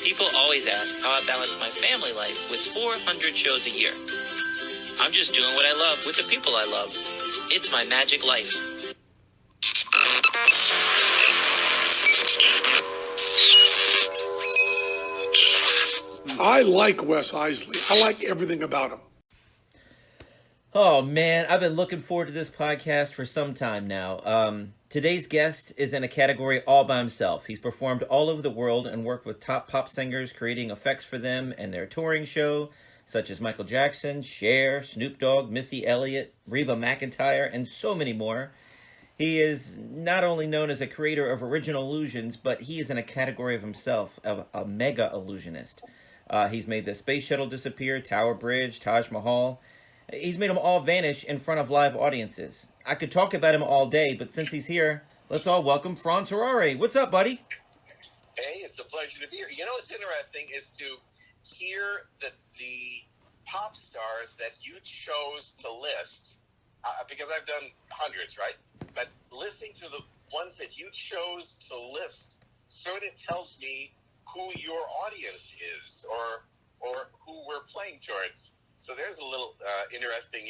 People always ask how I balance my family life with 400 shows a year. I'm just doing what I love with the people I love. It's my magic life. I like Wes Iseli. I like everything about him. Oh man, I've been looking forward to this podcast for some time now. Today's guest is in a category all by himself. He's performed all over the world and worked with top pop singers, creating effects for them and their touring show, such as Michael Jackson, Cher, Snoop Dogg, Missy Elliott, Reba McEntire, and so many more. He is not only known as a creator of original illusions, but he is in a category of himself, of a mega illusionist. He's made the space shuttle disappear, Tower Bridge, Taj Mahal. He's made them all vanish in front of live audiences. I could talk about him all day, but since he's here, let's all welcome Franz Harary. What's up, buddy? Hey, it's a pleasure to be here. You know what's interesting is to hear that the pop stars that you chose to list, because I've done hundreds, right? But listening to the ones that you chose to list sort of tells me who your audience is or who we're playing towards. So there's a little interesting,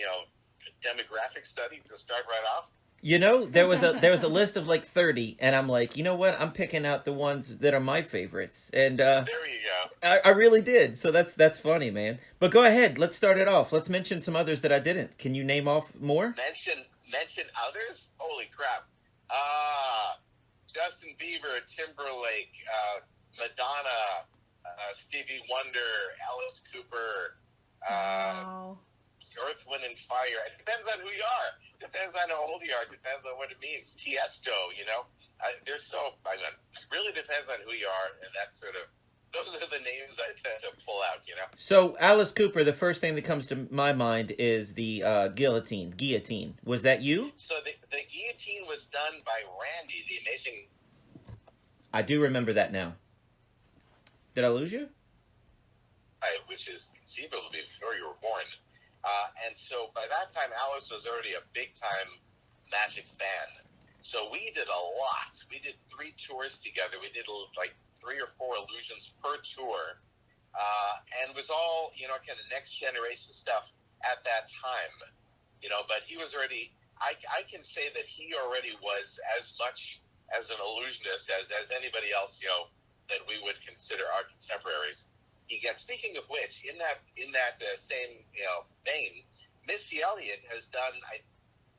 demographic study to start right off. You know, there was a list of like 30, and I'm like, you know what? I'm picking out the ones that are my favorites, and there you go. I really did. So that's funny, man. But go ahead, let's start it off. Let's mention some others that I didn't. Can you name off more? Mention others? Holy crap! Justin Bieber, Timberlake, Madonna, Stevie Wonder, Alice Cooper. Wow. Earth, Wind, and Fire. It depends on who you are. Depends on how old you are. Depends on what it means. Tiesto, really depends on who you are, and those are the names I tend to pull out, So, Alice Cooper, the first thing that comes to my mind is the guillotine. Was that you? So, the guillotine was done by Randy, the amazing... I do remember that now. Did I lose you? Which is conceivable before you were born. And so by that time, Alice was already a big-time Magic fan. So we did a lot. We did 3 tours together. We did like 3 or 4 illusions per tour. And it was all, kind of next generation stuff at that time. But he was already, I can say that he already was as much as an illusionist as anybody else, that we would consider our contemporaries. Speaking of which, in that same vein, Missy Elliott has done,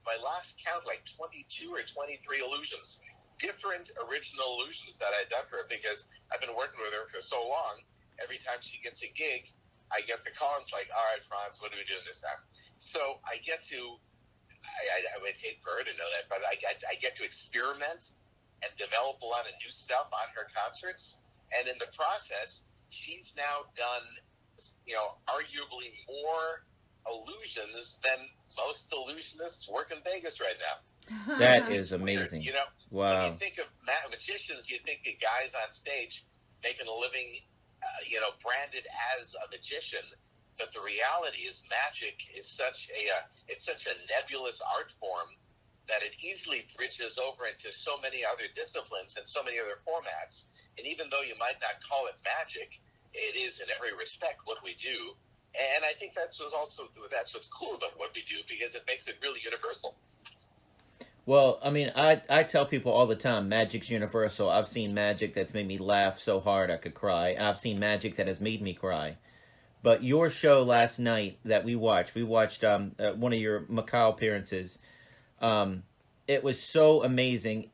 by last count, like 22 or 23 illusions, different original illusions that I've done for her, because I've been working with her for so long. Every time she gets a gig, I get the call, and it's like, all right, Franz, what are we doing this time? So I get to, I would hate for her to know that, but I get to experiment and develop a lot of new stuff on her concerts, and in the process, she's now done, arguably more illusions than most illusionists work in Vegas right now. That is amazing. Wow. When you think of magicians, you think of guys on stage making a living, branded as a magician. But the reality is, magic is such a nebulous art form that it easily bridges over into so many other disciplines and so many other formats. And even though you might not call it magic, it is in every respect what we do. And I think that's what's cool about what we do, because it makes it really universal. Well, I mean, I tell people all the time, magic's universal. I've seen magic that's made me laugh so hard I could cry. And I've seen magic that has made me cry. But your show last night that we watched one of your Macau appearances. It was so amazing.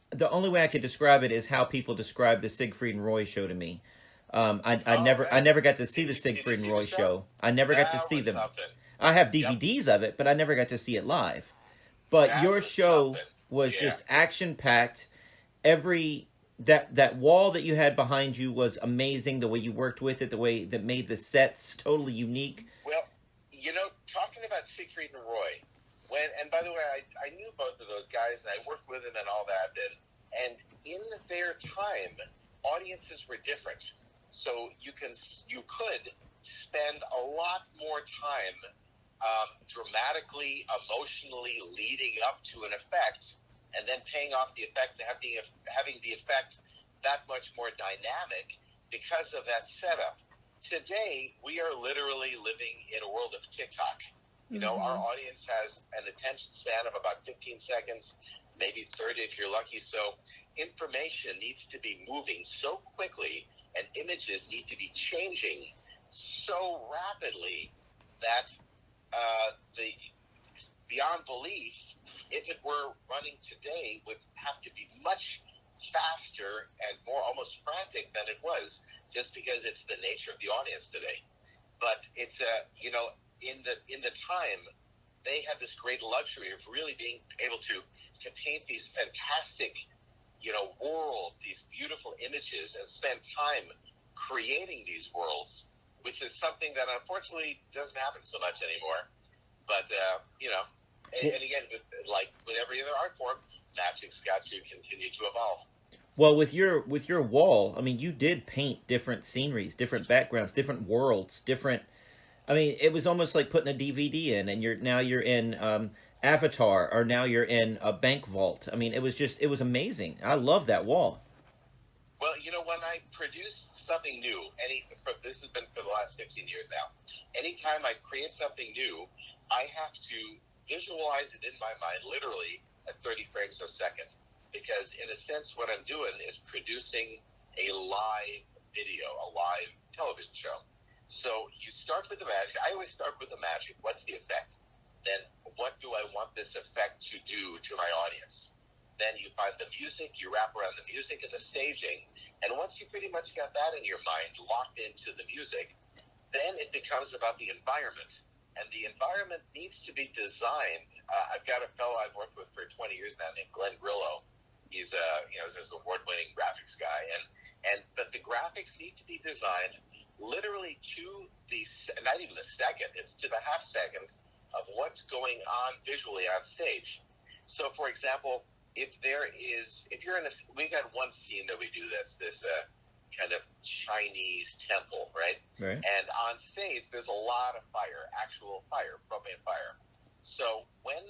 The only way I could describe it is how people describe the Siegfried and Roy show to me. I never got to see the Siegfried and Roy show. I never got to see them. Something. I have DVDs of it, but I never got to see it live. But your show was just action-packed. That wall that you had behind you was amazing. The way you worked with it, the way that made the sets totally unique. Well, talking about Siegfried and Roy, and by the way, I knew both of those guys, and I worked with them and all that, and in their time, audiences were different. So you could spend a lot more time dramatically, emotionally leading up to an effect, and then paying off the effect and having the effect that much more dynamic. because of that setup. Today, we are literally living in a world of TikTok. You know, our audience has an attention span of about 15 seconds, maybe 30 if you're lucky. So information needs to be moving so quickly and images need to be changing so rapidly that the beyond belief, if it were running today, would have to be much faster and more almost frantic than it was, just because it's the nature of the audience today. But it's you know, in the time, they had this great luxury of really being able to paint these fantastic, you know, worlds, these beautiful images, and spend time creating these worlds, which is something that unfortunately doesn't happen so much anymore. But you know, and again, with every other art form, magic's got to continue to evolve. Well, with your wall, I mean, you did paint different sceneries, different backgrounds, different worlds, different. I mean, it was almost like putting a DVD in, and you're in Avatar, or now you're in a bank vault. I mean, it was amazing. I love that wall. Well, you know, when I produce something new, this has been for the last 15 years now. Anytime I create something new, I have to visualize it in my mind, literally at 30 frames a second, because in a sense, what I'm doing is producing a live video, a live television show. So you start with the magic. I always start with the magic. What's the effect? Then what do I want this effect to do to my audience? Then you find the music, you wrap around the music and the staging. And once you pretty much got that in your mind, locked into the music, then it becomes about the environment. And the environment needs to be designed. I've got a fellow I've worked with for 20 years now named Glenn Grillo. He's this award-winning graphics guy. But the graphics need to be designed literally to not even a second, it's to the half second of what's going on visually on stage. So, for example, we've got one scene that we do this kind of Chinese temple, right? Right. And on stage, there's a lot of fire, actual fire, propane fire. So when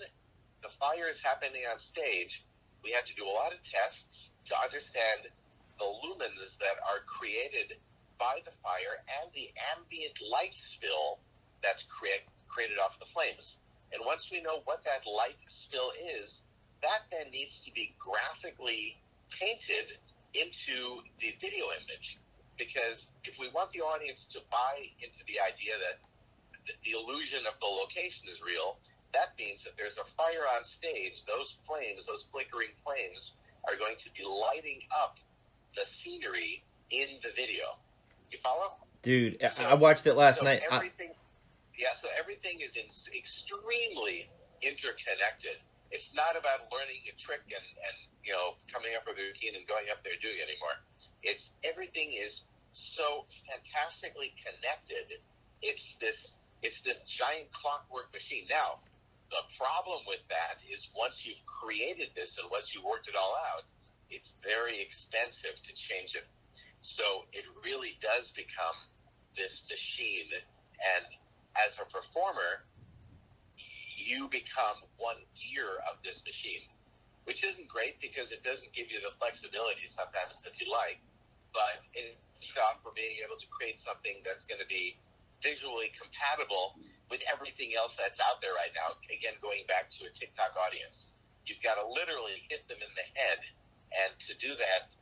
the fire is happening on stage, we have to do a lot of tests to understand the lumens that are created by the fire and the ambient light spill that's created off the flames. And once we know what that light spill is, that then needs to be graphically painted into the video image. Because if we want the audience to buy into the idea that the illusion of the location is real, that means that there's a fire on stage. Those flames, those flickering flames, are going to be lighting up the scenery in the video. You follow? Dude, I watched it last night. So everything is extremely interconnected. It's not about learning a trick and you know, coming up with a routine and going up there doing it anymore. It's everything is so fantastically connected. It's this giant clockwork machine. Now, the problem with that is once you've created this and once you've worked it all out, it's very expensive to change it. So it really does become this machine. And as a performer, you become one gear of this machine, which isn't great because it doesn't give you the flexibility sometimes that you like, but it's enough for being able to create something that's going to be visually compatible with everything else that's out there right now. Again, going back to a TikTok audience, you've got to literally hit them in the head, and to do that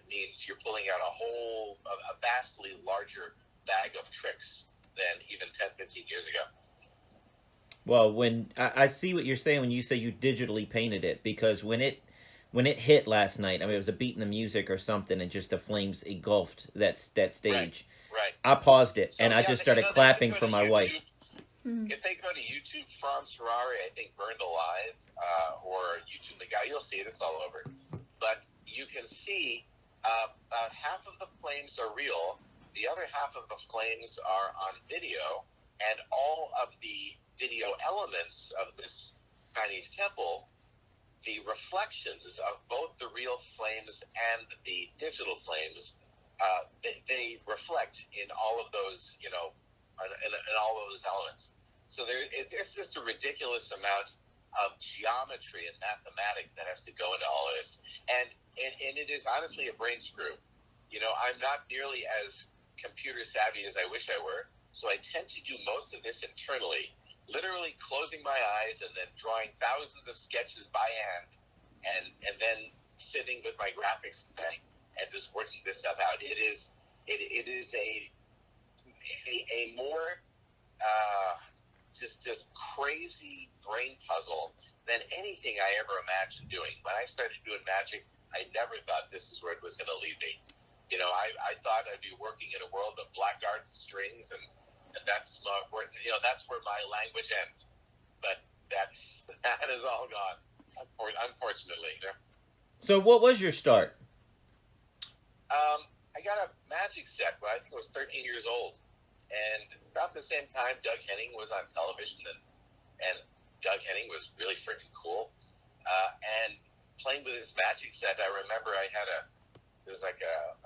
means you're pulling out a vastly larger bag of tricks than even 10, 15 years ago. Well, when I see what you're saying when you say you digitally painted it, because when it hit last night, I mean, it was a beat in the music or something, and just the flames engulfed that stage. Right. I paused it, So, and I just started clapping for my wife. If they go to YouTube, Franz Harary, I think, Burned Alive, or YouTube the guy, you'll see it. It's all over. But you can see about half of the flames are real. The other half of the flames are on video, and all of the video elements of this Chinese temple, the reflections of both the real flames and the digital flames, they reflect in all of those, you know, in all of those elements. So there's just a ridiculous amount of geometry and mathematics that has to go into all of this, and it is honestly a brain screw. I'm not nearly as computer savvy as I wish I were, so I tend to do most of this internally, literally closing my eyes and then drawing thousands of sketches by hand, and then sitting with my graphics and just working this stuff out. It is a more just crazy brain puzzle than anything I ever imagined doing. When I started doing magic, I never thought this is where it was going to lead me. I thought I'd be working in a world of black art and strings, and that's where my language ends. But that is all gone, unfortunately. So what was your start? I got a magic set when I think I was 13 years old. And about the same time, Doug Henning was on television, and Doug Henning was really freaking cool. And playing with his magic set, I remember there was like a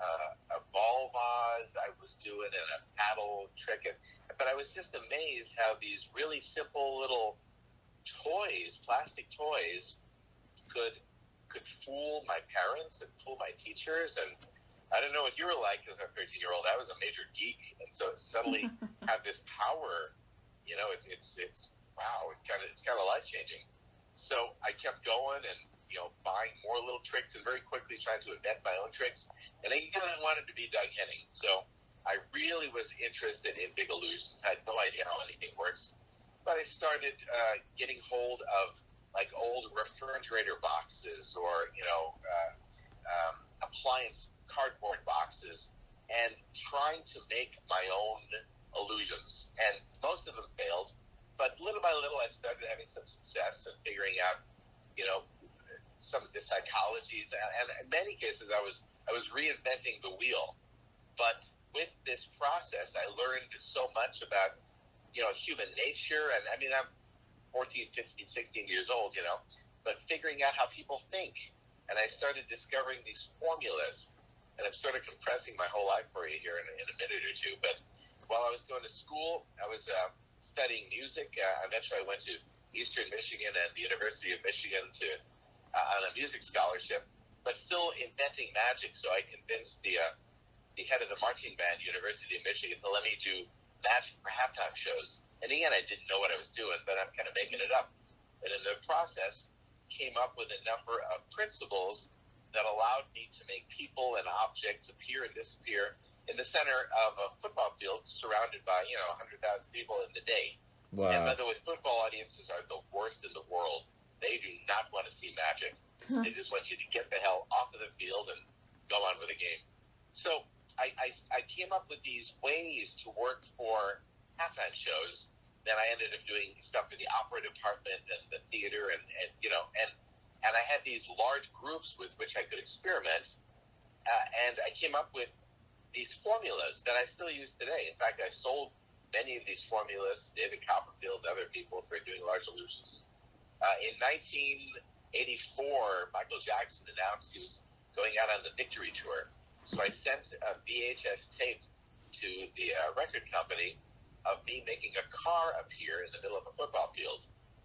ball vase I was doing and a paddle trick. But I was just amazed how these really simple little toys, plastic toys, could fool my parents and fool my teachers. And I don't know what you were like as a 13-year-old. I was a major geek, and so suddenly have this power. It's wow. It's kind of life changing. So I kept going and buying more little tricks and very quickly trying to invent my own tricks. And again, I wanted to be Doug Henning. So I really was interested in big illusions. I had no idea how anything works, but I started getting hold of like old refrigerator boxes or appliance cardboard boxes and trying to make my own illusions. And most of them failed, but little by little I started having some success and figuring out, some of the psychologies. And in many cases I was reinventing the wheel. But with this process, I learned so much about, human nature. And I mean, I'm 14, 15, 16 years old, but figuring out how people think. And I started discovering these formulas. And I'm sort of compressing my whole life for you here in a minute or two. But while I was going to school, I was studying music. Eventually I went to Eastern Michigan and the University of Michigan on a music scholarship, but still inventing magic. So I convinced the head of the marching band, University of Michigan, to let me do magic for halftime shows. And again, I didn't know what I was doing, but I'm kind of making it up. And in the process, came up with a number of principles that allowed me to make people and objects appear and disappear in the center of a football field surrounded by, 100,000 people in the day. Wow. And by the way, football audiences are the worst in the world. They do not want to see magic. They just want you to get the hell off of the field and go on with the game. So I came up with these ways to work for halftime shows. Then I ended up doing stuff for the opera department and the theater and I had these large groups with which I could experiment, and I came up with these formulas that I still use today. In fact, I sold many of these formulas, David Copperfield and other people, for doing large illusions. In 1984, Michael Jackson announced he was going out on the Victory Tour, so I sent a VHS tape to the record company of me making a car appear in the middle of a football field.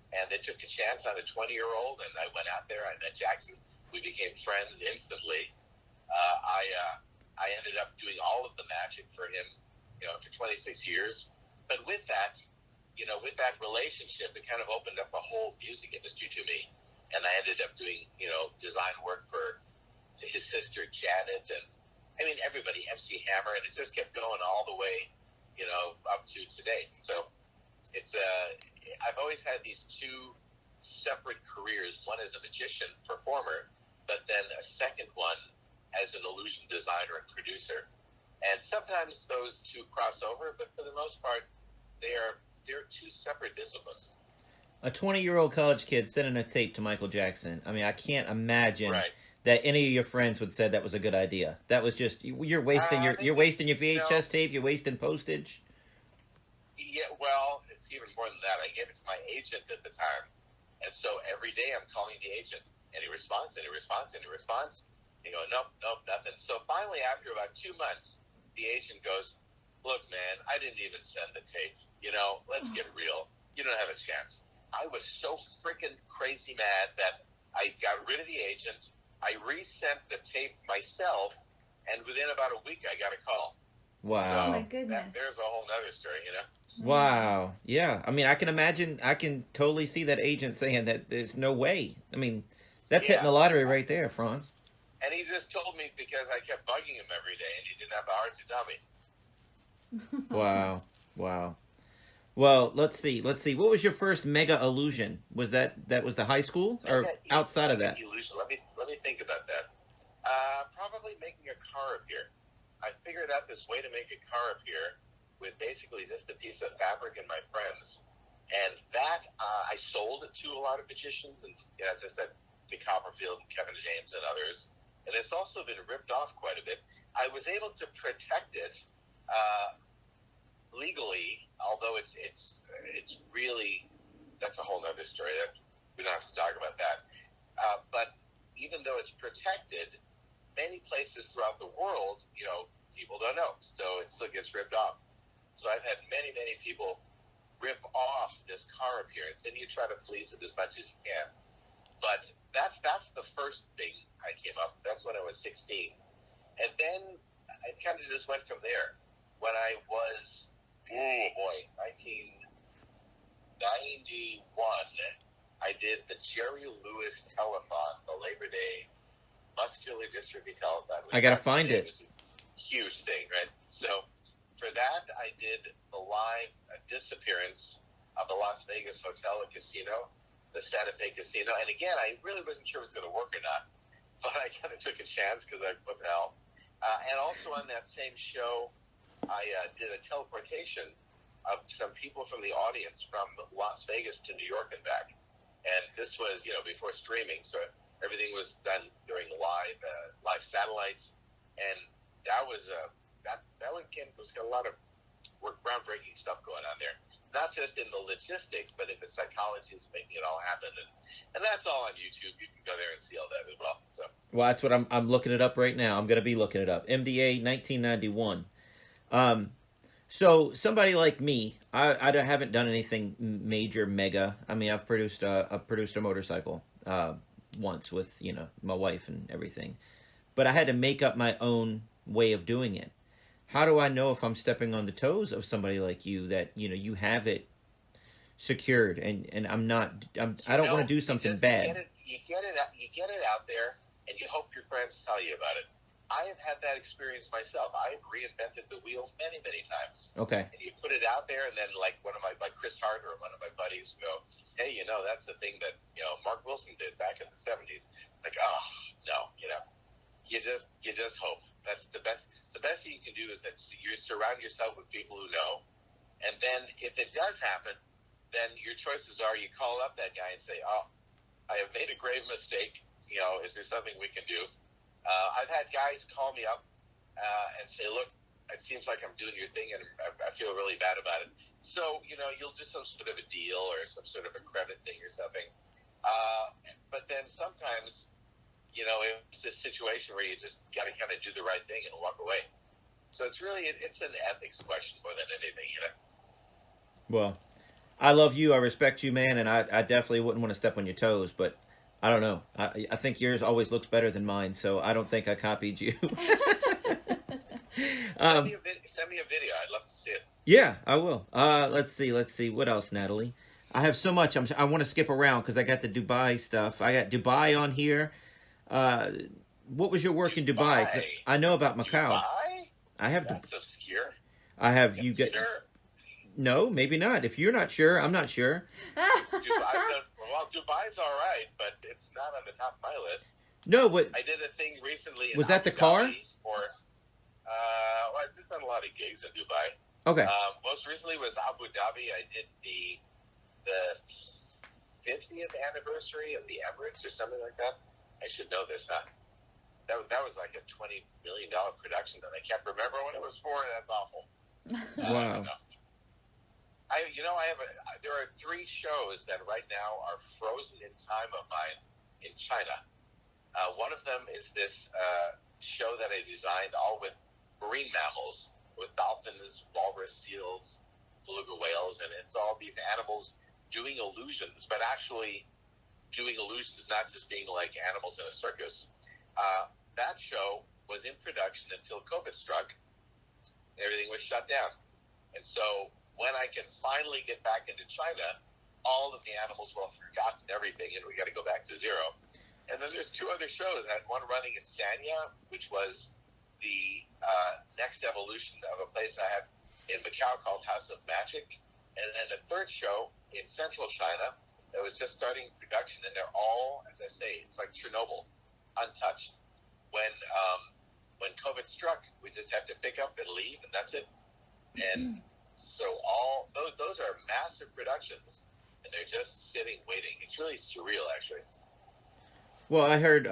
And they took a chance on a 20-year-old, and I went out there. I met Jackson. We became friends instantly. I ended up doing all of the magic for him, for 26 years. But with that, with that relationship, it kind of opened up a whole music industry to me. And I ended up doing, design work for his sister Janet, and I mean everybody, MC Hammer, and it just kept going all the way, up to today. So it's I've always had these two separate careers. One as a magician, performer, but then a second one as an illusion designer and producer. And sometimes those two cross over, but for the most part, they're two separate disciplines. A 20-year-old college kid sending a tape to Michael Jackson. I mean, I can't imagine that any of your friends would say that was a good idea. That was just you're wasting your VHS tape. You're wasting postage. Yeah, well, it's even more than that. I gave it to my agent at the time, and so every day I'm calling the agent. Any response? Any response? Any response? You go, nope, nothing. So finally, after about 2 months, the agent goes, "Look, man, I didn't even send the tape. Let's get real. You don't have a chance." I was so freaking crazy mad that I got rid of the agent. I resent the tape myself, and within about a week, I got a call. Wow. Oh my goodness. There's a whole other story, you know. Wow. Yeah. I mean, I can imagine. I can totally see that agent saying that there's no way. I mean, that's hitting the lottery right there, Franz. And he just told me because I kept bugging him every day, and he didn't have the heart to tell me. Wow. Wow. Well, let's see. What was your first mega illusion? Was that was the high school or outside of that? Illusion. Let me think about that. Probably making a car appear. I figured out this way to make a car appear with basically just a piece of fabric and my friends, and that I sold it to a lot of magicians, and as I said, to Copperfield and Kevin James and others. And it's also been ripped off quite a bit. I was able to protect it legally, although it's really, that's a whole other story. We don't have to talk about that. But even though it's protected, many places throughout the world, people don't know, so it still gets ripped off. So I've had many people rip off this car appearance, and you try to please it as much as you can. But that's the first thing I came up. That's when I was 16, and then it kind of just went from there. When I was 1991, I did the Jerry Lewis telethon, the Labor Day muscular dystrophy telethon. I gotta find it. It was a huge thing, right? So for that, I did the live disappearance of the Las Vegas Hotel and Casino, the Santa Fe Casino. And again, I really wasn't sure it was going to work or not, but I kind of took a chance because what the hell. And also on that same show, I did a teleportation of some people from the audience from Las Vegas to New York and back. And this was, before streaming, so everything was done during live satellites. And that was that one was got a lot of groundbreaking stuff going on there. Not just in the logistics, but in the psychology of making it all happen. And that's all on YouTube. You can go there and see all that as well. Well, that's what I'm looking it up right now. I'm going to be looking it up. MDA 1991. So somebody like me, I haven't done anything major, mega. I mean, I've produced a motorcycle once with my wife and everything, but I had to make up my own way of doing it. How do I know if I'm stepping on the toes of somebody like you that you have it secured and I'm not? I don't want to do something bad. You get it out there, and you hope your friends tell you about it. I have had that experience myself. I've reinvented the wheel many times. Okay. And you put it out there, and then like Chris Harder, one of my buddies, go, hey, that's the thing that Mark Wilson did back in the 70s. Like, oh no, you just hope. That's the best. The best you can do is that you surround yourself with people who know, and then if it does happen, then your choices are you call up that guy and say, oh, I have made a grave mistake. Is there something we can do? I've had guys call me up and say, look, it seems like I'm doing your thing, and I feel really bad about it. So, you'll do some sort of a deal or some sort of a credit thing or something. But then sometimes, it's this situation where you just got to kind of do the right thing and walk away. So it's an ethics question more than anything, Well, I love you. I respect you, man, and I definitely wouldn't want to step on your toes, but I don't know. I think yours always looks better than mine, so I don't think I copied you. Send me a video. I'd love to see it. Yeah, I will. Let's see. What else, Natalie? I have so much. I want to skip around because I got the Dubai stuff. I got Dubai on here. What was your work in Dubai? I know about Macau. Dubai? I have. That's obscure. I have. You get. Sure. No, maybe not. If you're not sure, I'm not sure. Dubai's all right, but it's not on the top of my list. No, but I did a thing recently. Was that the car? I've just done a lot of gigs in Dubai. Okay. Most recently was Abu Dhabi. I did the 50th anniversary of the Emirates or something like that. I should know this, huh? That was like a $20 million production that I can't remember when it was for. That's awful. Wow. There are 3 shows that right now are frozen in time of mine in China. One of them is this show that I designed all with marine mammals, with dolphins, walrus, seals, beluga whales, and it's all these animals doing illusions, but actually doing illusions, not just being like animals in a circus. That show was in production until COVID struck. Everything was shut down. And so when I can finally get back into China, all of the animals will have forgotten everything, and we got to go back to zero. And then there's 2 other shows. I had one running in Sanya, which was the next evolution of a place I had in Macau called House of Magic. And then a 3rd show in central China that was just starting production, and they're all, as I say, it's like Chernobyl, untouched. When COVID struck, we just have to pick up and leave, and that's it. And so all those are massive productions, and they're just sitting waiting. It's really surreal, actually. Well, I heard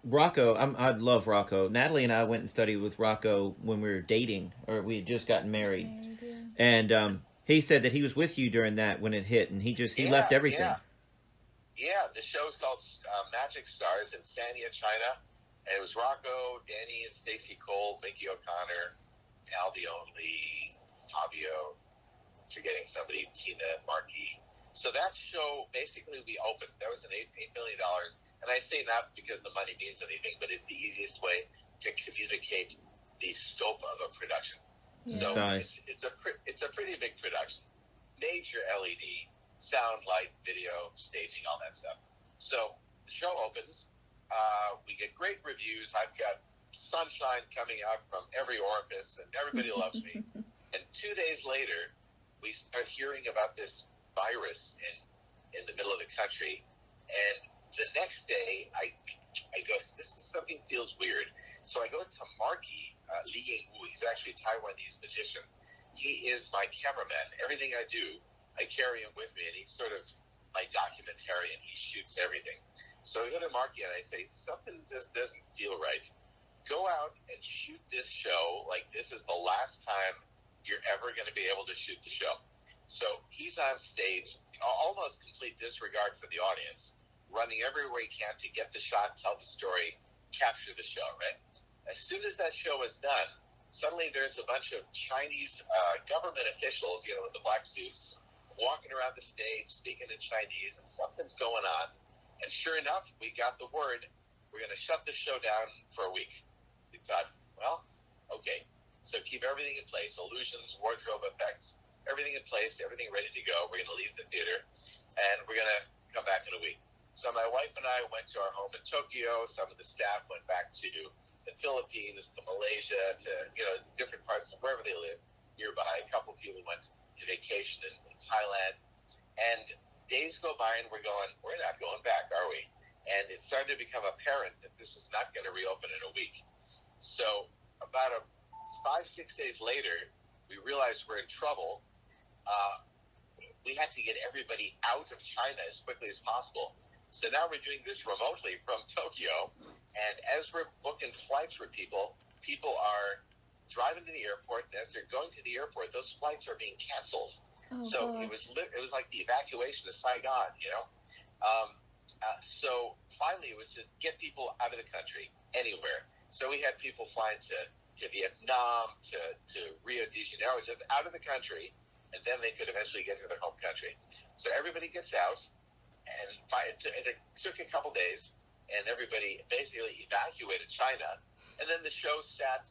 Rocco. I love Rocco. Natalie and I went and studied with Rocco when we were dating, or we had just gotten married. And he said that he was with you during that when it hit, and he left everything. Yeah, the show's called Magic Stars in Sanya, China. And it was Rocco, Danny, and Stacey Cole, Mickey O'Connor, Al Only, Fabio, forgetting somebody, Tina, Markey. So that show, basically, we opened. That was an $8 million. And I say not because the money means anything, but it's the easiest way to communicate the scope of a production. Yeah. So it's a pretty big production. Major LED, sound, light, video, staging, all that stuff. So the show opens. We get great reviews. I've got sunshine coming out from every orifice, and everybody loves me. And 2 days later, we start hearing about this virus in the middle of the country. And the next day, I go, something feels weird. So I go to Marky Li Yingwu. He's actually a Taiwanese magician. He is my cameraman. Everything I do, I carry him with me, and he's sort of my documentarian. He shoots everything. So I go to Marky and I say, something just doesn't feel right. Go out and shoot this show like this is the last time you're ever going to be able to shoot the show. So he's on stage, almost complete disregard for the audience, running everywhere he can to get the shot, tell the story, capture the show, right? As soon as that show is done, suddenly there's a bunch of Chinese government officials, with the black suits, walking around the stage, speaking in Chinese, and something's going on. And sure enough, we got the word, we're going to shut the show down for a week. We thought, well, okay. So keep everything in place, illusions, wardrobe effects, everything in place, everything ready to go. We're going to leave the theater, and we're going to come back in a week. So my wife and I went to our home in Tokyo. Some of the staff went back to the Philippines, to Malaysia, to, different parts of wherever they live nearby. A couple of people went to vacation in Thailand. And days go by and we're not going back, are we? And it started to become apparent that this was not going to reopen in a week. So about 5-6 days later, we realized we're in trouble. We had to get everybody out of China as quickly as possible. So now we're doing this remotely from Tokyo. And as we're booking flights for people are driving to the airport. And as they're going to the airport, those flights are being canceled. So it was like the evacuation of Saigon, So finally, it was just get people out of the country, anywhere. So we had people flying to Vietnam, to Rio de Janeiro, just out of the country, and then they could eventually get to their home country. So everybody gets out, and it took a couple days, and everybody basically evacuated China, and then the show sat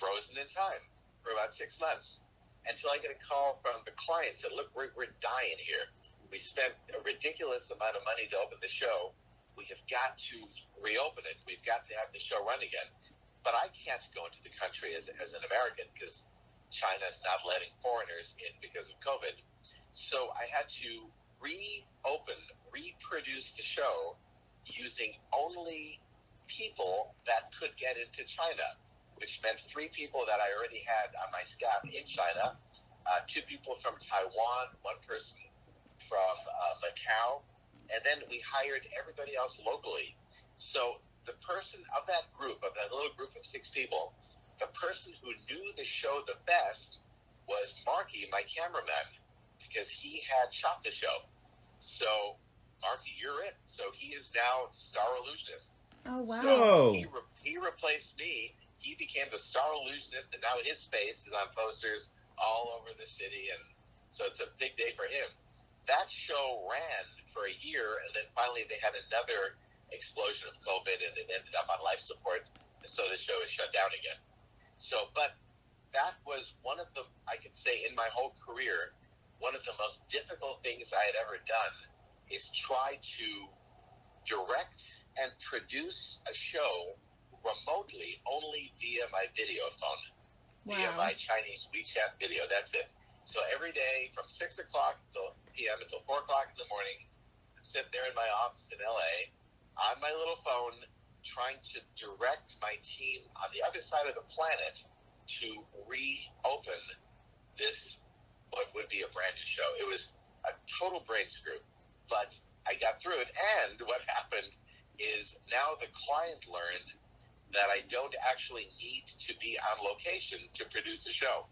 frozen in time for about 6 months. Until I get a call from the client said, look, we're dying here. We spent a ridiculous amount of money to open the show. We have got to reopen it. We've got to have the show run again. But I can't go into the country as an American because China's not letting foreigners in because of COVID. So I had to reproduce the show using only people that could get into China, which meant 3 people that I already had on my staff in China, 2 people from Taiwan, 1 person from Macau, and then we hired everybody else locally. So the person of that little group of 6 people, the person who knew the show the best was Marky, my cameraman, because he had shot the show. So, Marky, you're it. So he is now the star illusionist. Oh, wow. So he replaced me. He became the star illusionist, and now his face is on posters all over the city, and so it's a big day for him. That show ran for a year, and then finally they had another explosion of COVID, and it ended up on life support. so the show is shut down again. So, but that was one of the, I could say, in my whole career, one of the most difficult things I had ever done is try to direct and produce a show remotely only via my video phone, via my Chinese WeChat video. That's it. So every day from 6 o'clock p.m. until 4 o'clock in the morning, I'm sitting there in my office in L.A. on my little phone trying to direct my team on the other side of the planet to reopen this, what would be a brand new show. It was a total brain screw, but I got through it. And what happened is now the client learned that I don't actually need to be on location to produce a show.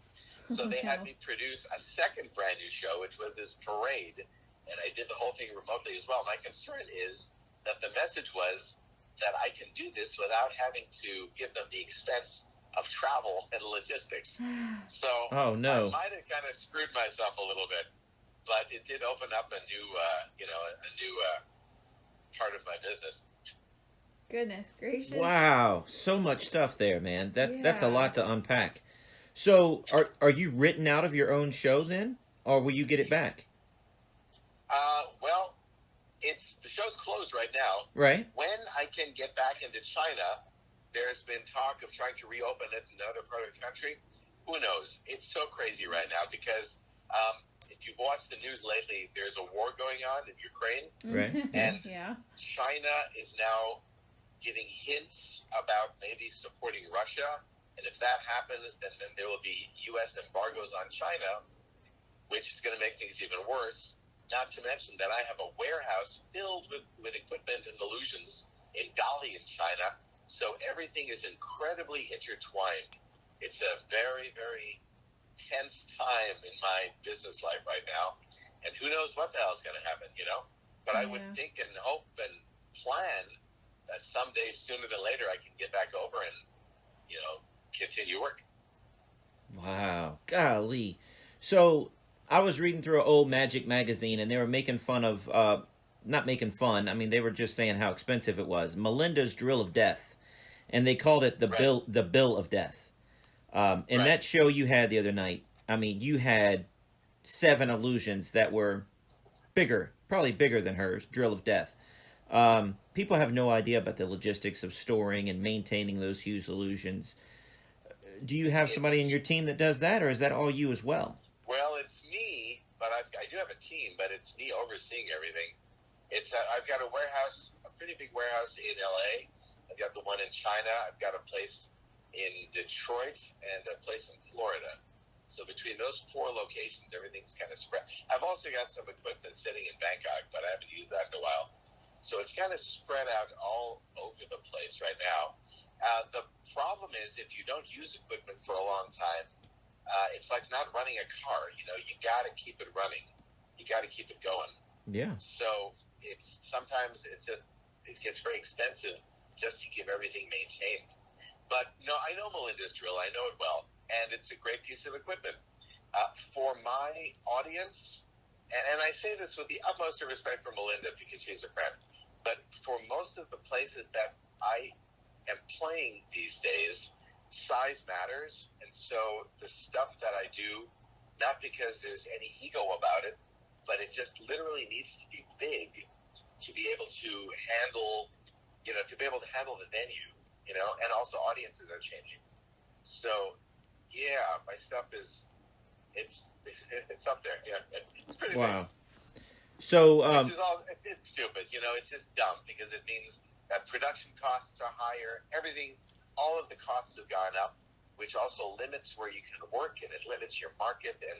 So they had me produce a second brand new show, which was this parade, and I did the whole thing remotely as well. My concern is that the message was that I can do this without having to give them the expense of travel and logistics. So oh, no. I might have kind of screwed myself a little bit, but it did open up a new, a new part of my business. Goodness gracious. Wow, so much stuff there, man. That's a lot to unpack. So, are you written out of your own show then, or will you get it back? Well, the show's closed right now. Right. When I can get back into China, there's been talk of trying to reopen it in another part of the country. Who knows? It's so crazy right now because if you've watched the news lately, there's a war going on in Ukraine. Right. And China is now giving hints about maybe supporting Russia. And if that happens, then there will be U.S. embargoes on China, which is going to make things even worse. Not to mention that I have a warehouse filled with equipment and illusions in Dali in China. So everything is incredibly intertwined. It's a very, very tense time in my business life right now. And who knows what the hell's going to happen, But I would think and hope and plan that someday, sooner than later, I can get back over and, continue work. Wow. Golly. So, I was reading through an old Magic magazine, and they were making fun of, not making fun, I mean, they were just saying how expensive it was. Melinda's Drill of Death. And they called it the bill of death. In that show you had the other night, I mean, you had 7 illusions that were bigger, probably bigger than hers, Drill of Death. People have no idea about the logistics of storing and maintaining those huge illusions. Do you have somebody in your team that does that, or is that all you as well? Well, it's me, but I do have a team, but it's me overseeing everything. I've got a warehouse, a pretty big warehouse in L.A. I've got the one in China. I've got a place in Detroit and a place in Florida. So between those 4 locations, everything's kind of spread. I've also got some equipment sitting in Bangkok, but I haven't used that in a while. So it's kind of spread out all over the place right now. The problem is if you don't use equipment for a long time, it's like not running a car. You got to keep it running. You got to keep it going. Yeah. So sometimes it gets very expensive just to keep everything maintained. But I know Melinda's drill. I know it well, and it's a great piece of equipment. For my audience, and I say this with the utmost of respect for Melinda because she's a friend, but for most of the places that I am playing these days, size matters. And so the stuff that I do, not because there's any ego about it, but it just literally needs to be big to be able to handle, the venue, and also audiences are changing. So, yeah, my stuff it's up there. Yeah, it's pretty big. So, it's stupid, it's just dumb because it means that production costs are higher. Everything, all of the costs have gone up, which also limits where you can work and it limits your market. And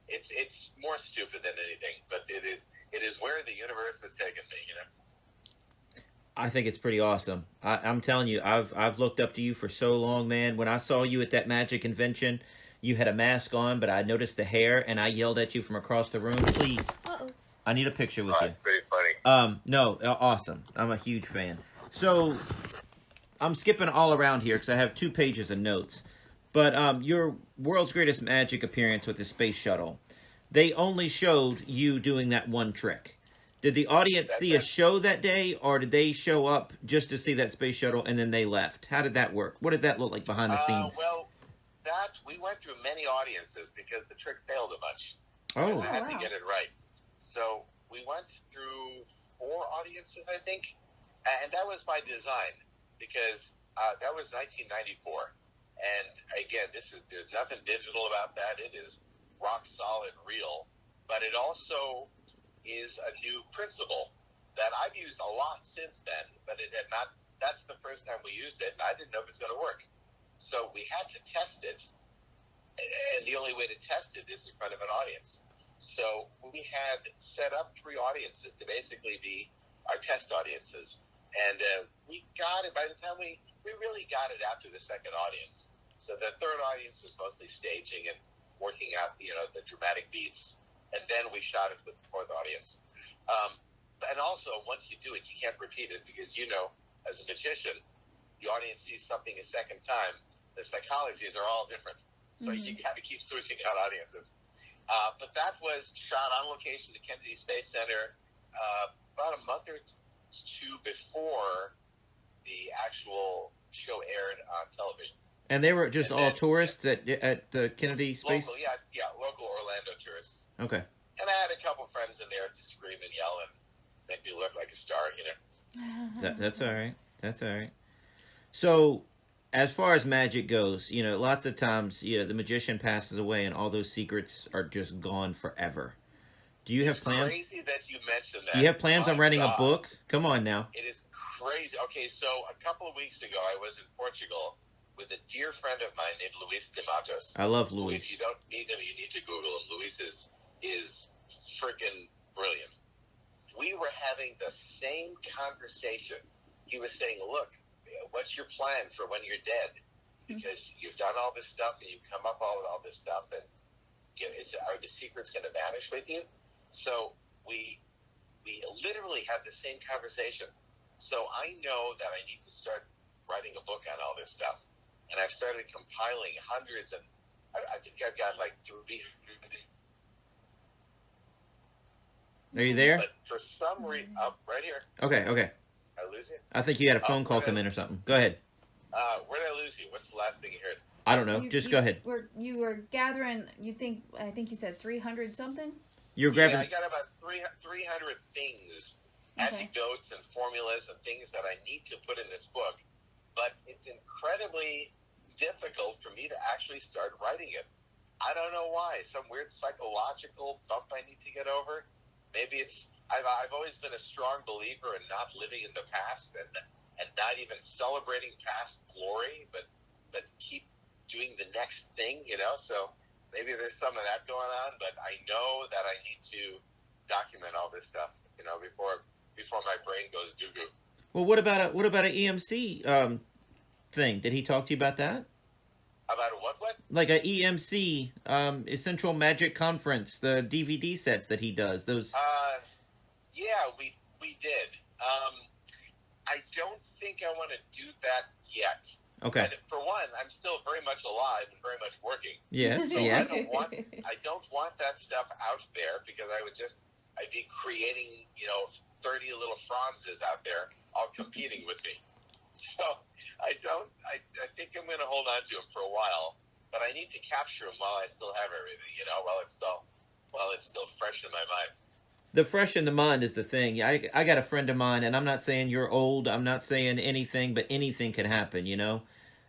it's more stupid than anything, but it is where the universe has taken me, I think it's pretty awesome. I'm telling you, I've looked up to you for so long, man. When I saw you at that Magic convention, you had a mask on, but I noticed the hair, and I yelled at you from across the room, please. I need a picture with you. That's pretty funny. No, awesome. I'm a huge fan. So, I'm skipping all around here because I have 2 pages of notes. But your World's Greatest Magic appearance with the Space Shuttle, they only showed you doing that one trick. Did the audience That's see a it. show that day, or did they show up just to see that space shuttle and then they left? How did that work? What did that look like behind the scenes? Well, we went through many audiences because the trick failed a bunch. Oh, I had to wow. get it right. So we went through 4 audiences, I think, and that was by design because that was 1994. And again, there's nothing digital about that. It is rock solid, real, but it also is a new principle that I've used a lot since then, but it had not. That's the first time we used it, and I didn't know if it's going to work. So we had to test it, and the only way to test it is in front of an audience. So we had set up 3 audiences to basically be our test audiences, and we got it by the time we really got it after the second audience. So the third audience was mostly staging and working out, the dramatic beats, and then we shot it with the 4th audience. And also, once you do it, you can't repeat it because as a magician, the audience sees something a second time. The psychologies are all different, so you got to keep switching out audiences. But that was shot on location at Kennedy Space Center about a month or 2 before the actual show aired on television. and they were just all tourists at the Kennedy Space? Local, local Orlando tourists. Okay. And I had a couple friends in there to scream and yell and make me look like a star, That's all right. That's all right. So, as far as magic goes, lots of times, the magician passes away and all those secrets are just gone forever. Do you have plans? It's crazy that you mentioned that. Do you have plans on writing a God. book? Come on now. It is crazy. Okay, so a couple of weeks ago, I was in Portugal with a dear friend of mine named Luis de Matos. I love Who, Luis. if you don't meet him, you need to Google him. Luis is freaking brilliant. We were having the same conversation. He was saying, look, what's your plan for when you're dead? Because you've done all this stuff and you've come up all this stuff, and are the secrets going to vanish with you? So we literally had the same conversation. So I know that I need to start writing a book on all this stuff. And I've started compiling hundreds, and I think I've got like 300. Are you there? But for some reason, right here. Okay. I lose you? I think you had a phone call come in or something. Go ahead. Where did I lose you? What's the last thing you heard? I don't know. Just go ahead. You were gathering. I think you said 300 something. You're grabbing. Yeah, I got about 300 things, anecdotes and formulas and things that I need to put in this book. But it's incredibly difficult for me to actually start writing it. I don't know why. Some weird psychological bump I need to get over. Maybe it's I've always been a strong believer in not living in the past and not even celebrating past glory, but keep doing the next thing, So maybe there's some of that going on, but I know that I need to document all this stuff, before my brain goes goo goo. Well, what about an EMC thing? Did he talk to you about that? About a what? Like a EMC, Essential Magic Conference, the DVD sets that he does. Those. Yeah, we did. I don't think I want to do that yet. Okay. But for one, I'm still very much alive and very much working. Yes. So Yes. I don't want that stuff out there because I'd be creating, 30 little Franzes out there all competing with me. So I think I'm going to hold on to them for a while, but I need to capture them while I still have everything, while it's still fresh in my mind. The fresh in the mind is the thing. I got a friend of mine, and I'm not saying you're old. I'm not saying anything, but anything can happen,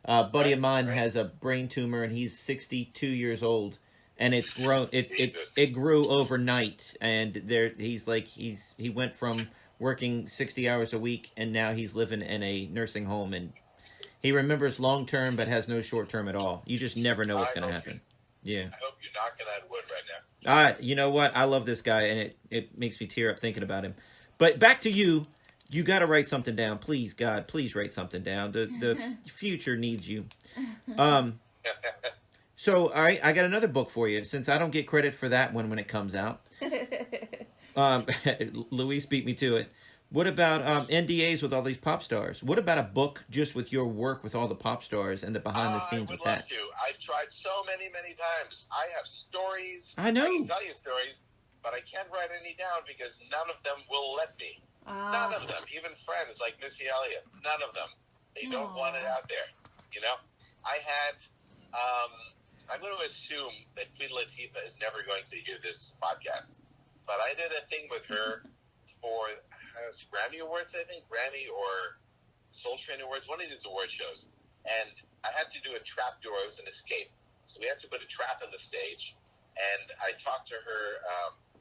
A buddy of mine has a brain tumor, and he's 62 years old, and it's grown. It grew overnight, and he went from working 60 hours a week, and now he's living in a nursing home, and he remembers long term, but has no short term at all. You just never know what's going to happen. Yeah. I hope you're knocking on wood right now. You know what? I love this guy, and it makes me tear up thinking about him. But back to you. You got to write something down. Please, God, please write something down. The future needs you. So, all right, I got another book for you, since I don't get credit for that one when it comes out. Luis beat me to it. What about NDAs with all these pop stars? What about a book just with your work with all the pop stars and the behind the scenes with that? I would love to. I've tried so many times. I have stories. I know. I can tell you stories, but I can't write any down because none of them will let me. None of them, even friends like Missy Elliott, none of them. They don't want it out there, you know? I had, I'm going to assume that Queen Latifah is never going to hear this podcast, but I did a thing with her for Grammy Awards, I think, Grammy or Soul Train Awards, one of these award shows. And I had to do a trap door. It was an escape. So we had to put a trap on the stage. And I talked to her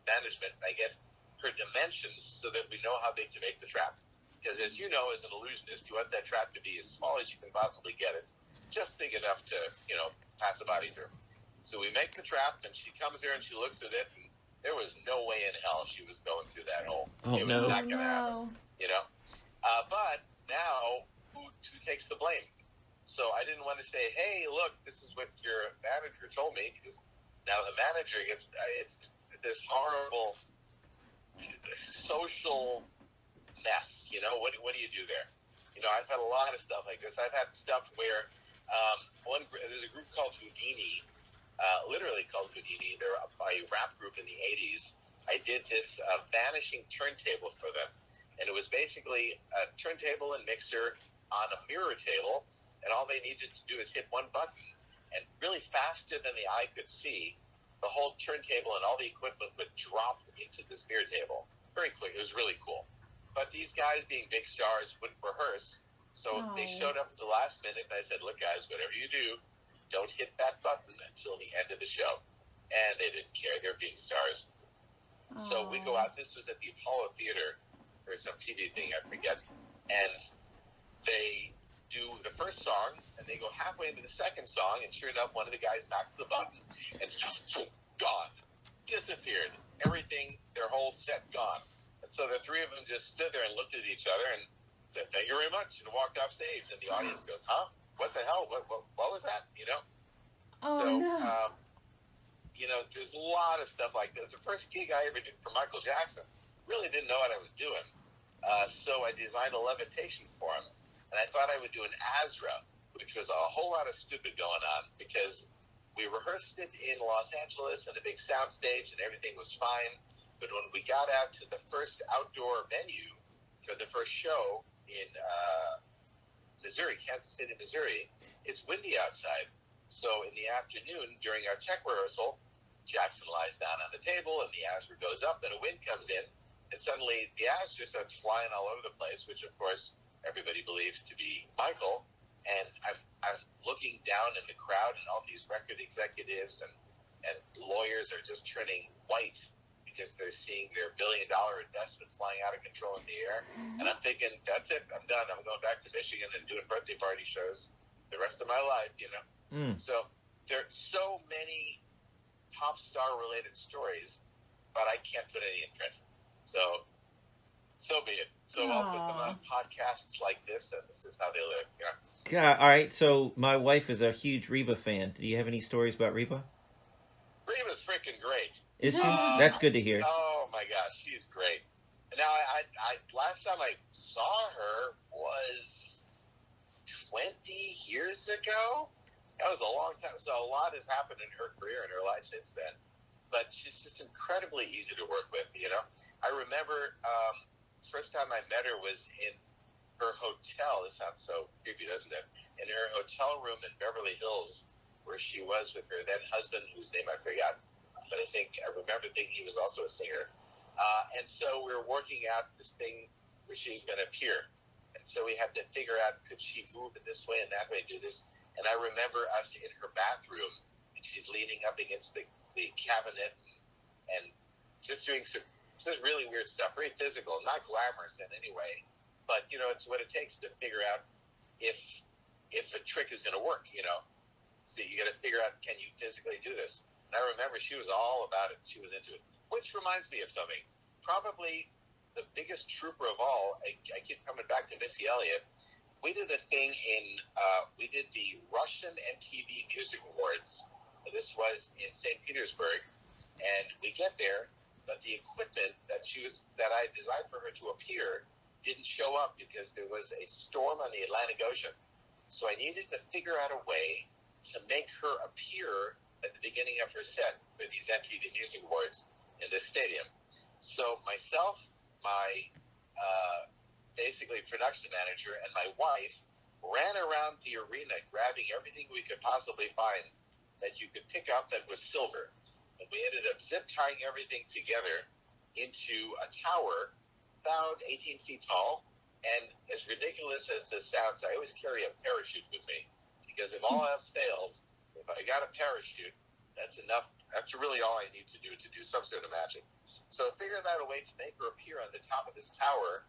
management. I get her dimensions so that we know how big to make the trap. Because as you know, as an illusionist, you want that trap to be as small as you can possibly get it. Just big enough to, pass a body through. So we make the trap, and she comes there and she looks at it, and there was no way in hell she was going through that hole. Oh, it was not going to happen, but now, who takes the blame? So I didn't want to say, hey, look, this is what your manager told me, because now the manager gets it's this horrible social mess. What do you do there? I've had a lot of stuff like this. I've had stuff where there's a group called Houdini, literally called Houdini. They're a rap group in the 80s. I did this vanishing turntable for them. And it was basically a turntable and mixer on a mirror table, and all they needed to do is hit one button, and really faster than the eye could see, the whole turntable and all the equipment would drop into this mirror table. Very quick. It was really cool. But these guys, being big stars, wouldn't rehearse, so they showed up at the last minute, and I said, look, guys, whatever you do, don't hit that button until the end of the show. And they didn't care. They're being stars. So we go out. This was at the Apollo Theater, or some TV thing, I forget. And they do the first song, and they go halfway into the second song, and sure enough, one of the guys knocks the button, and gone. Disappeared. Everything, their whole set gone. And so the three of them just stood there and looked at each other and said, thank you very much, and walked off stage. And the audience goes, huh? What the hell? What was that? There's a lot of stuff like this. The first gig I ever did for Michael Jackson, really didn't know what I was doing. So I designed a levitation for him. And I thought I would do an Azra, which was a whole lot of stupid going on, because we rehearsed it in Los Angeles in a big sound stage, and everything was fine. But when we got out to the first outdoor venue for the first show in Missouri, Kansas City, Missouri, it's windy outside. So in the afternoon, during our tech rehearsal, Jackson lies down on the table, and the Azra goes up, and a wind comes in, and suddenly the Azra starts flying all over the place, which, of course, everybody believes to be Michael. And I'm looking down in the crowd, and all these record executives and lawyers are just turning white because they're seeing their $1 billion investment flying out of control in the air. And I'm thinking, that's it. I'm done. I'm going back to Michigan and doing birthday party shows the rest of my life, So there are so many top star related stories, but I can't put any in print. So be it. So I'll put them on podcasts like this, and this is how they live. God, all right. So my wife is a huge Reba fan. Do you have any stories about Reba? Reba's freaking great. Is she? That's good to hear. Oh my gosh, she's great. And now I last time I saw her was 20 years ago. That was a long time. So a lot has happened in her career and her life since then. But she's just incredibly easy to work with, I remember first time I met her was in her hotel. This sounds so creepy, doesn't it? In her hotel room in Beverly Hills, where she was with her then husband, whose name I forgot. But I remember thinking he was also a singer. And so we were working out this thing where she was going to appear. And so we had to figure out, could she move in this way and that way, do this? And I remember us in her bathroom, and she's leaning up against the cabinet and just doing some really weird stuff, very physical, not glamorous in any way. But, it's what it takes to figure out if a trick is going to work, So you got to figure out, can you physically do this? And I remember she was all about it. She was into it. Which reminds me of something. Probably the biggest trooper of all, I keep coming back to Missy Elliott. We did a thing we did the Russian MTV Music Awards. This was in St. Petersburg. And we get there, but the equipment that I designed for her to appear didn't show up because there was a storm on the Atlantic Ocean. So I needed to figure out a way to make her appear at the beginning of her set for these MTV Music Awards. in this stadium. So myself, my basically production manager, and my wife ran around the arena grabbing everything we could possibly find that you could pick up that was silver. And we ended up zip tying everything together into a tower about 18 feet tall. And as ridiculous as this sounds, I always carry a parachute with me, because if all else fails, if I got a parachute, that's enough. That's really all I need to do some sort of magic. So I figured out a way to make her appear on the top of this tower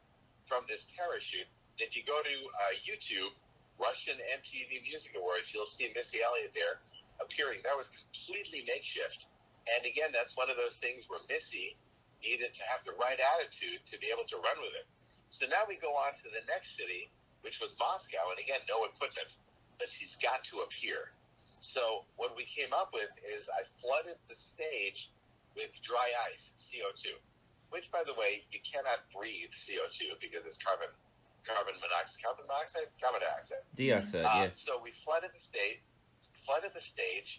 from this parachute. If you go to YouTube, Russian MTV Music Awards, you'll see Missy Elliott there appearing. That was completely makeshift. And again, that's one of those things where Missy needed to have the right attitude to be able to run with it. So now we go on to the next city, which was Moscow, and again, no equipment, but she's got to appear. So what we came up with is I flooded the stage with dry ice, CO2, which, by the way, you cannot breathe CO2 because it's carbon dioxide. Dioxide, yeah. So we flooded the stage.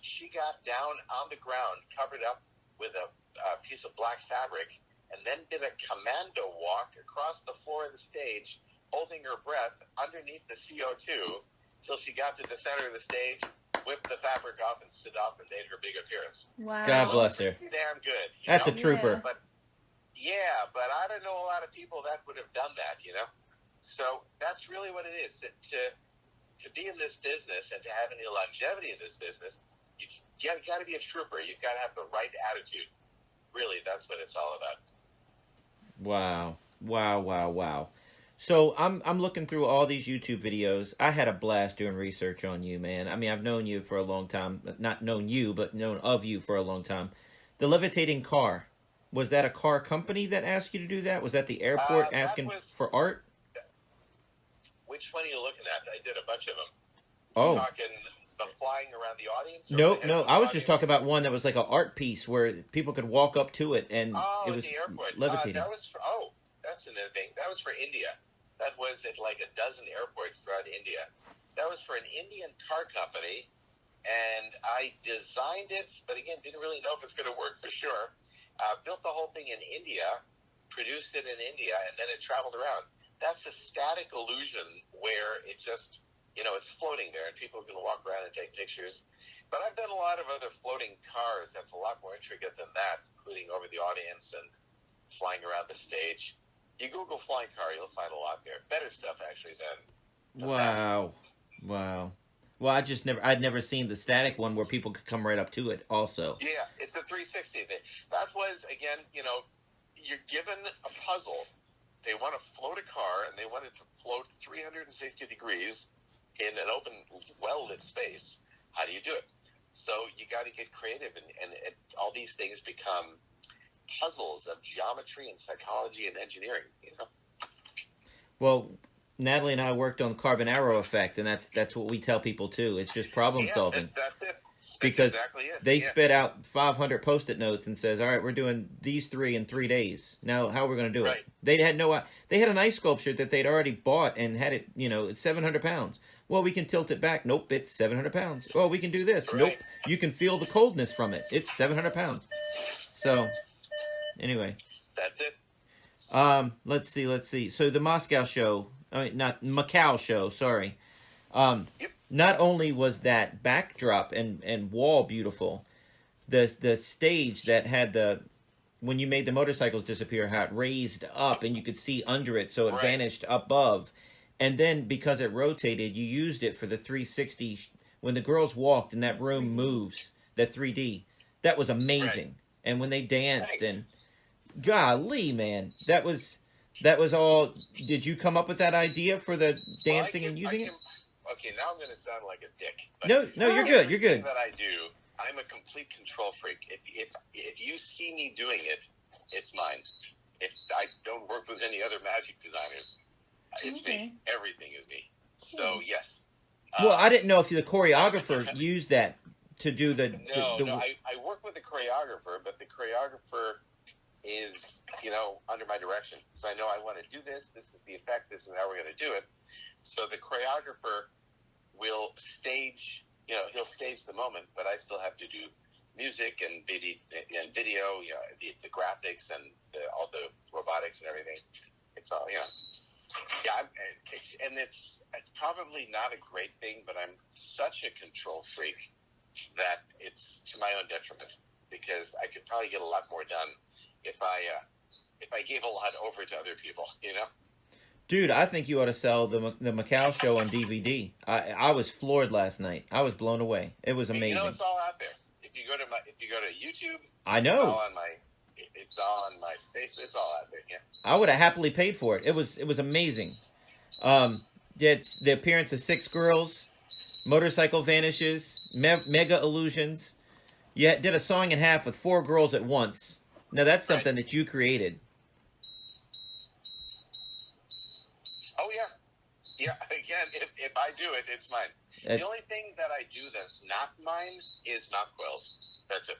She got down on the ground, covered up with a piece of black fabric, and then did a commando walk across the floor of the stage, holding her breath underneath the CO2 till she got to the center of the stage, whipped the fabric off, and stood off and made her big appearance. Wow. God bless her. Pretty damn good. That's a trooper. Yeah. But I don't know a lot of people that would have done that, So that's really what it is. To be in this business and to have any longevity in this business, you've got to be a trooper. You've got to have the right attitude. Really, that's what it's all about. Wow. So I'm looking through all these YouTube videos. I had a blast doing research on you, man. I mean, I've known you for a long time. Not known you, but known of you for a long time. The levitating car. Was that a car company that asked you to do that? Was that the airport asking for art? Which one are you looking at? I did a bunch of them. Oh. You talking the flying around the audience? No. I was just talking about one that was like an art piece where people could walk up to it and it was the airport. levitating. That's another thing. That was for India. That was at like a dozen airports throughout India. That was for an Indian car company, and I designed it, but again, didn't really know if it's going to work for sure. Built the whole thing in India, produced it in India, and then it traveled around. That's a static illusion where it just, it's floating there, and people can walk around and take pictures. But I've done a lot of other floating cars that's a lot more intricate than that, including over the audience and flying around the stage. You Google flying car, you'll find a lot there. Better stuff, actually, than Wow. Well, I'd never seen the static one where people could come right up to it also. Yeah, it's a 360 thing. That was, again, you're given a puzzle. They want to float a car, and they want it to float 360 degrees in an open, well-lit space. How do you do it? So you got to get creative, and all these things become puzzles of geometry and psychology and engineering, Well, Natalie and I worked on carbon arrow effect, and that's what we tell people too. It's just problem solving. That's it. Because exactly it. they spit out 500 Post-it notes and says, "All right, we're doing these 3 in 3 days. Now, how are we going to do it?" They had They had an ice sculpture that they'd already bought and had it. It's 700 pounds. Well, we can tilt it back. Nope, it's 700 pounds. Oh, we can do this. Right. Nope, you can feel the coldness from it. It's 700 pounds. So, anyway. That's it. Let's see. So the Moscow show, not Macau show, sorry. Yep. Not only was that backdrop and wall beautiful, the stage that had when you made the motorcycles disappear, how it raised up and you could see under it, so it vanished above. And then because it rotated, you used it for the 360. When the girls walked and that room moves, the 3D, that was amazing. Right. And when they danced and golly, man, that was all. Did you come up with that idea for the dancing and using it? Okay, now I'm going to sound like a dick. No, you're good. You're good. That I do. I'm a complete control freak. If you see me doing it, it's mine. I don't work with any other magic designers. It's me. Everything is me. So yes. Well, I didn't know if the choreographer used that to do the. No. I work with the choreographer, but the choreographer is under my direction. So I know I want to do this. This is the effect. This is how we're going to do it. So the choreographer will stage. He'll stage the moment, but I still have to do music and video, you know, the graphics and all the robotics and everything. It's all, you know. Yeah, and it's probably not a great thing, but I'm such a control freak that it's to my own detriment, because I could probably get a lot more done if I gave a lot over to other people, you know? Dude, I think you ought to sell the Macau show on DVD. I was floored last night. I was blown away. It was amazing. You know, it's all out there. If you go to YouTube, I know. It's all on my face. It's all out there. Yeah. I would have happily paid for it. It was amazing. Did the appearance of 6 girls, motorcycle vanishes, mega illusions. You did a song and a half with 4 girls at once. Now that's something that you created. Oh yeah, yeah. Again, if I do it, it's mine. The only thing that I do that's not mine is knock coils. That's it.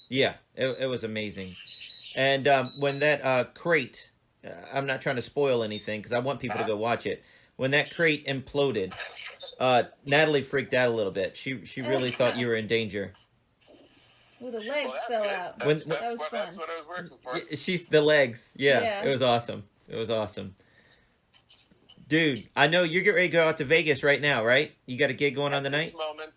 Yeah, it was amazing. And when that crate, I'm not trying to spoil anything because I want people to go watch it. When that crate imploded, Natalie freaked out a little bit. She really thought you were in danger. Well, the legs fell out. That was fun. That's what I was working for. She's the legs. Yeah, it was awesome. It was awesome. Dude, I know you're getting ready to go out to Vegas right now, right? You got a gig going on tonight? At this moment,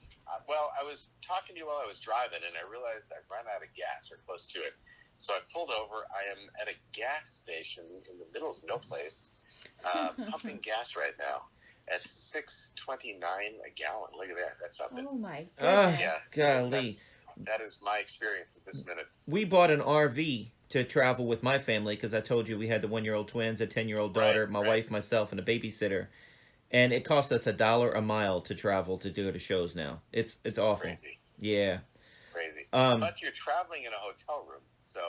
well, I was talking to you while I was driving, and I realized I'd run out of gas or close to it. So I pulled over. I am at a gas station in the middle of no place, pumping gas right now at $6.29 a gallon. Look at that. That's something. Oh, my goodness. Yeah, golly. So that is my experience at this minute. We bought an RV to travel with my family because I told you we had the 1-year-old twins, a 10-year-old daughter, my wife, myself, and a babysitter. And it cost us $1 a mile to travel to do the shows now. It's awful. Crazy. Yeah. Crazy. But you're traveling in a hotel room, so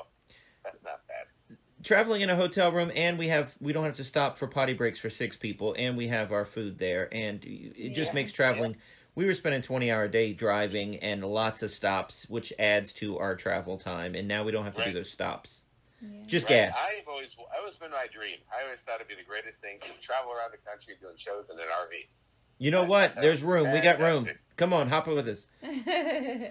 that's not bad. Traveling in a hotel room, and we don't have to stop for potty breaks for 6 people, and we have our food there, and it just makes traveling. We were spending 20-hour a day driving and lots of stops, which adds to our travel time, and now we don't have to do those stops. Yeah. Just gas. That was been my dream. I always thought it'd be the greatest thing to travel around the country doing shows in an RV. You know what? There's room. We got room. Come on, hop in with us.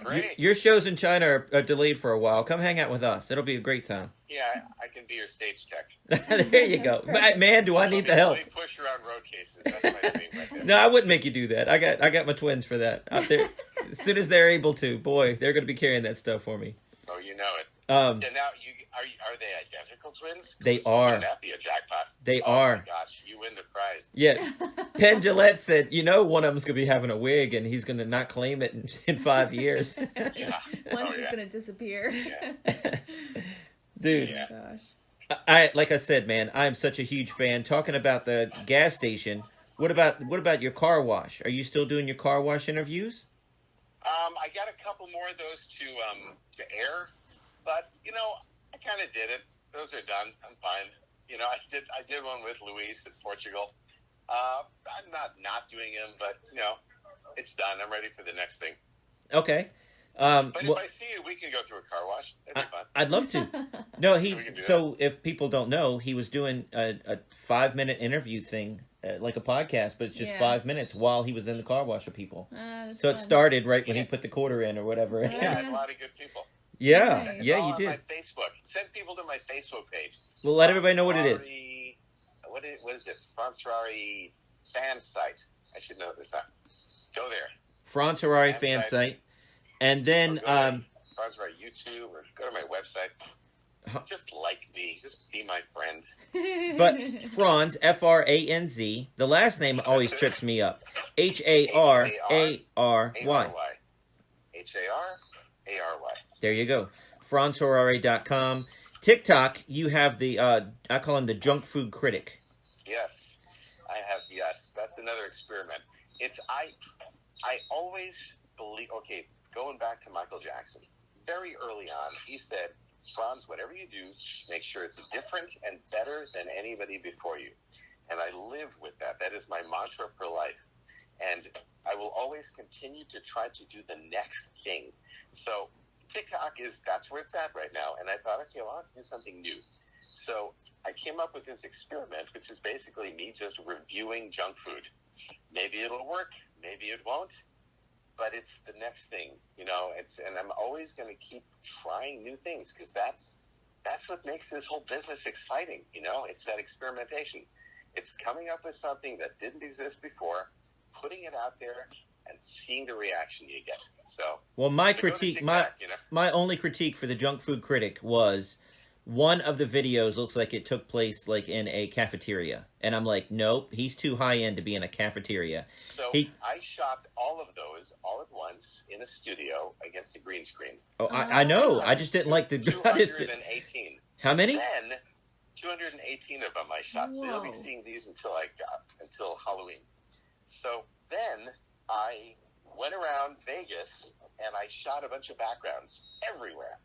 Great. Your shows in China are delayed for a while. Come hang out with us. It'll be a great time. Yeah, I can be your stage tech. There you go. Man, do I need the help. Let me push around road cases. That's my dream right there. No, I wouldn't make you do that. I got my twins for that. Out there, as soon as they're able to, boy, they're going to be carrying that stuff for me. Oh, you know it. And now are they identical twins? They are. Wouldn't that be a jackpot? They are. Oh my gosh, you win the prize. Yeah. Penn Jillette said, one of them's going to be having a wig and he's going to not claim it in 5 years. Yeah. One's just going to disappear. Yeah. Dude. Yeah. Gosh. Like I said, man, I'm such a huge fan. Talking about the gas station, what about your car wash? Are you still doing your car wash interviews? I got a couple more of those to air, but I kind of did it. Those are done. I'm fine. I did one with Luis in Portugal. I'm not doing them, but it's done. I'm ready for the next thing. Okay. But if I see you, we can go through a car wash. That'd be fun. I'd love to. No, so if people don't know, he was doing a 5-minute interview thing, like a podcast, but it's just 5 minutes while he was in the car wash with people. So it started right when he put the quarter in or whatever. Yeah, a lot of good people. Yeah, Nice. yeah, you on did. my Facebook. Send people to my Facebook page. Well, let everybody know what it is. What is it? Franz Harary fan site. I should know this. Go there. Franz Harary fan site. And then Franz Harary YouTube, or go to my website. Just like me. Just be my friend. But Franz, Franz, the last name always trips me up. Harary. Harary. There you go. FranzHarary.com. TikTok, you have the, I call him the junk food critic. Yes, I have. Yes, that's another experiment. I always believe. Okay, going back to Michael Jackson, very early on, he said, "Franz, whatever you do, make sure it's different and better than anybody before you." And I live with that. That is my mantra for life. And I will always continue to try to do the next thing. So TikTok that's where it's at right now. And I thought, okay, well, I'll do something new. So I came up with this experiment, which is basically me just reviewing junk food. Maybe it'll work, maybe it won't. but it's the next thing, you know. And I'm always going to keep trying new things, because that's what makes this whole business exciting, you know. It's that experimentation. It's coming up with something that didn't exist before, putting it out there, and seeing the reaction you get. So, well, my critique, my only critique for the Junk Food Critic was one of the videos looks like it took place like in a cafeteria, and I'm like, nope, he's too high end to be in a cafeteria. So I shot all of those all at once in a studio against a green screen. Oh, I know. I just didn't like the 218. How many? Then 218 of them I shot. So you'll be seeing these until Halloween. So then I went around Vegas and I shot a bunch of backgrounds everywhere.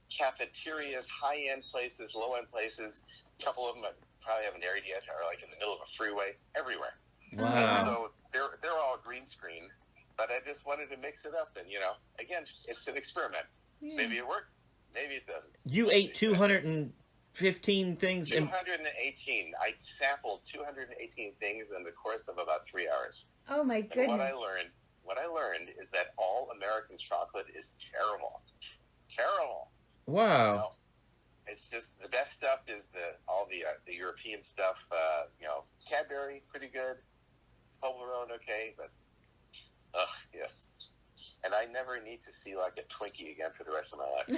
Cafeterias, high-end places, low-end places. A couple of them I probably haven't aired yet, are like in the middle of a freeway, everywhere. Wow. So they're all green screen, but I just wanted to mix it up, and, you know, again, it's an experiment. Yeah. Maybe it works, maybe it doesn't. You ate 215 things. 218. I sampled 218 things in the course of about 3 hours. Oh my goodness! And what I learned is that all American chocolate is terrible. Terrible. Wow. You know, it's just the best stuff is all the European stuff. You know, Cadbury pretty good, Toblerone okay, but yes. And I never need to see like a Twinkie again for the rest of my life.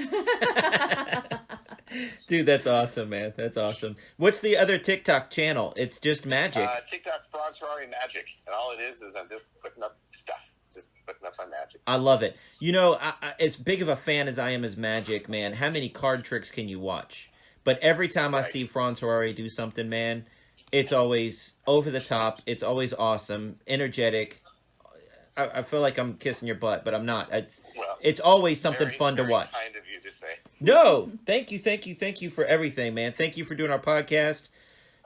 Dude, that's awesome, man. That's awesome. What's the other TikTok channel? It's just magic. TikTok Franz Harary Magic, and all it is I'm just putting up stuff. Just putting up my magic. I love it. You know, as big of a fan as I am as magic, man, how many card tricks can you watch? But every time I see Franz Harary do something, man, it's always over the top. It's always awesome, energetic. I feel like I'm kissing your butt, but I'm not. It's always something fun to watch. Kind of you to say. No, thank you for everything, man. Thank you for doing our podcast.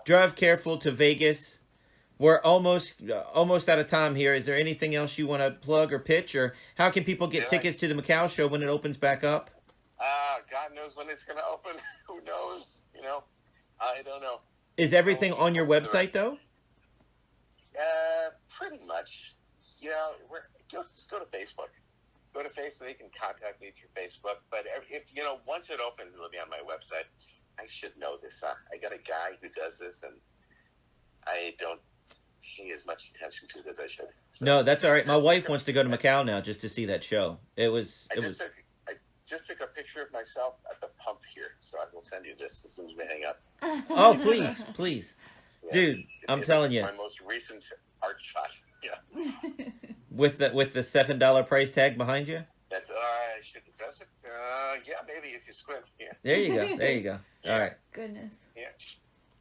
Drive careful to Vegas. We're almost out of time here. Is there anything else you want to plug or pitch, or how can people get tickets to the Macau show when it opens back up? God knows when it's going to open. Who knows? You know, I don't know. Is everything on your website though? Pretty much. You know, just go to Facebook. Go to Facebook. You can contact me through Facebook. But if you know, once it opens, it'll be on my website. I should know this. I got a guy who does this, and I don't pay as much attention to it as I should. So, no, that's all right. My wife wants to go to Macau now just to see that show. I just took a picture of myself at the pump here, so I will send you this as soon as we hang up. Oh, please. Yes. Dude, I'm telling you. My most recent art shot. Yeah. With the $7 price tag behind you? That's I should address it. Yeah, maybe if you squint. Yeah. There you go. All right. Goodness. Yeah.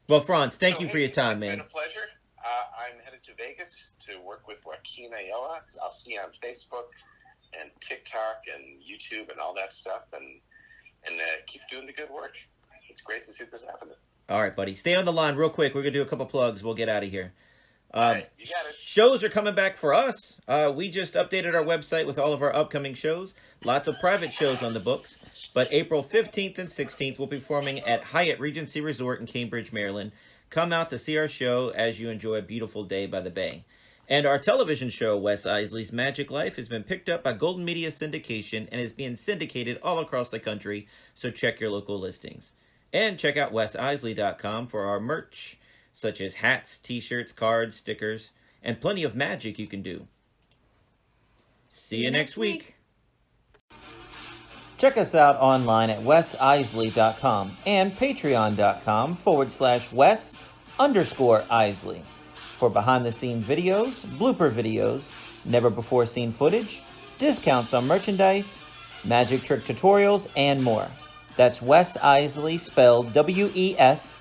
Well, Franz, thank you for your time, man. It's been a pleasure. I'm headed to Vegas to work with Joaquin Ayala. I'll see you on Facebook and TikTok and YouTube and all that stuff, and keep doing the good work. It's great to see this happening. All right, buddy. Stay on the line real quick. We're going to do a couple plugs. We'll get out of here. All right, you got it. Shows are coming back for us. We just updated our website with all of our upcoming shows. Lots of private shows on the books. But April 15th and 16th, we'll be performing at Hyatt Regency Resort in Cambridge, Maryland. Come out to see our show as you enjoy a beautiful day by the bay. And our television show, Wes Iseli's Magiclife, has been picked up by Golden Media Syndication and is being syndicated all across the country, so check your local listings. And check out wesisley.com for our merch, such as hats, t-shirts, cards, stickers, and plenty of magic you can do. See you next week. Check us out online at wesisley.com and patreon.com/Wes_Isley for behind-the-scenes videos, blooper videos, never-before-seen footage, discounts on merchandise, magic trick tutorials, and more. That's Wes Iseli, spelled Wesiseli.